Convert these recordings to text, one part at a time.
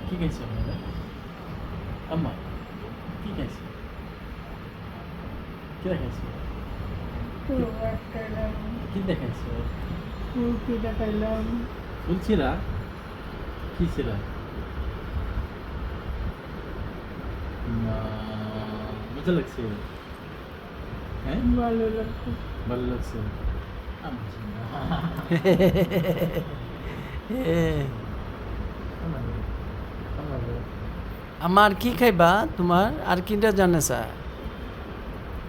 কি খাইছো আপনারা? আম্মা কি খাইছো? কি দেখাইছো? কি দেখাইছো? ফুলকি দেখাইলাম। ফুল ছিঁড়া? কি ছিঁড়া? না, মজা লাগছে? হ্যাঁ, ভালো লাগছে। ভালো লাগছে। আম্মা ছিঁড়া। আমার কি খাইবা তোমার আর কিটা জানে স্যার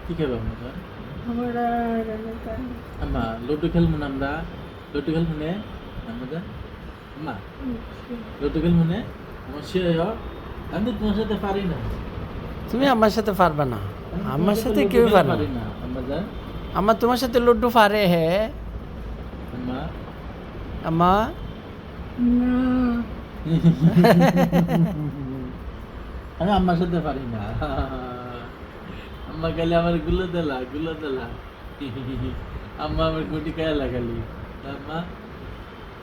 কি খাইবা আমরা? আমরা আম্মা লড্ডু খেলবো না আমরা? লড্ডু খেলবো না আমরা? আম্মা লড্ডু খেলবো না? আমার সে আমি তো তোমার সাথে পারি না। তুমি আমার সাথে পারবা না আমি আমার তোমার সাথে লড্ডু কেউ খেলতে পারবে পারি না না আম্মা জান। আমার তোমার সাথে লড্ডু পারে হে আম্মা আমা না আমি আম্মার সাথে পারি না। আম্মা খালি আমার গুলো দেলা আম্মা আমার গুটি খায় লাগালি। আম্মা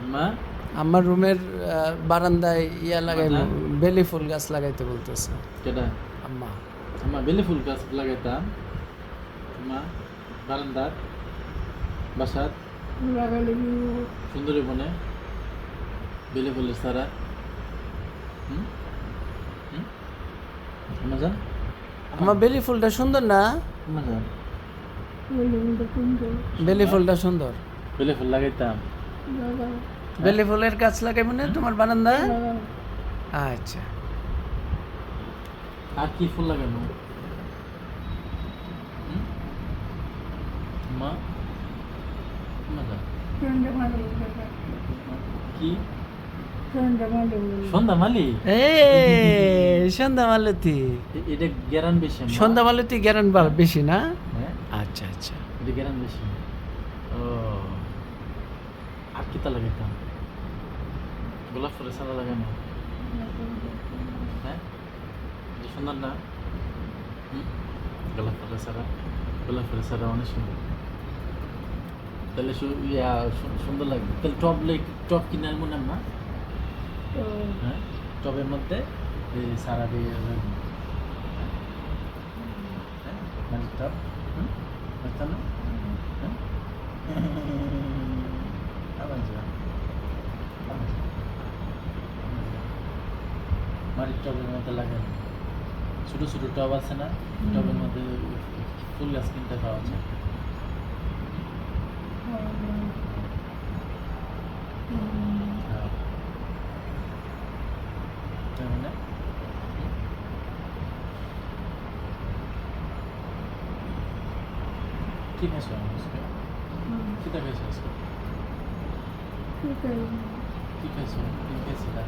আম্মা আমার রুমের বারান্দায় ইয়া লাগাই আচ্ছা। বেলি ফুল গাছ লাগাইতে বলতেছে কেটা আম্মা আম্মা বেলি ফুল গাছ লাগাইতাম। আম্মা বারান্দার বাসাত লাগালে সুন্দরী বনে বেলি ফুলের সারা। হুম হুম আম্মা জান আমার বেলি ফুলটা সুন্দর না আম্মা জান বেলি ফুলটা সুন্দর বেলি ফুল লাগাইতাম। বেলি ফুলের গাছ লাগাইব না তোমার বারান্দায় আচ্ছা আর কি ফুল লাগানো? হুম? মা আম্মা জান কি সন্ধ্যা মালি? এ সন্ধ্যা মালতী এটা গ্যারান বেশি আম্মা। সন্ধ্যা মালতী গ্যারান বেশি না হ্যাঁ আচ্ছা আচ্ছা এটা গ্যারান বেশি। ও আর কি তা লাগাইতাম? গোলাপ ফুলের সাদা লাগানো। হ্যাঁ এটা সুন্দর না? হুম? গোলাপ ফুলের সাদা অনেক সুন্দর। তাহলে সুন্দর লাগবে। তাহলে টপ কিনে আনবো না আম্মা? হ্যাঁ টবের মধ্যে এই সারা দিয়ে রাখবো। হ্যাঁ মাটির টব। বুঝতে না? হ্যাঁ আবার যা। মাটির টবের মধ্যে লাগানো ছোটো ছোটো টব আছে না? টবের মধ্যে ফুল গাছ কিনতে পাওয়া যায়। হ্যাঁ। তাই মানে? কি খাইছো আজকে? কি খাইছো আজকে? কি খাইছো? কি খাইছিলা?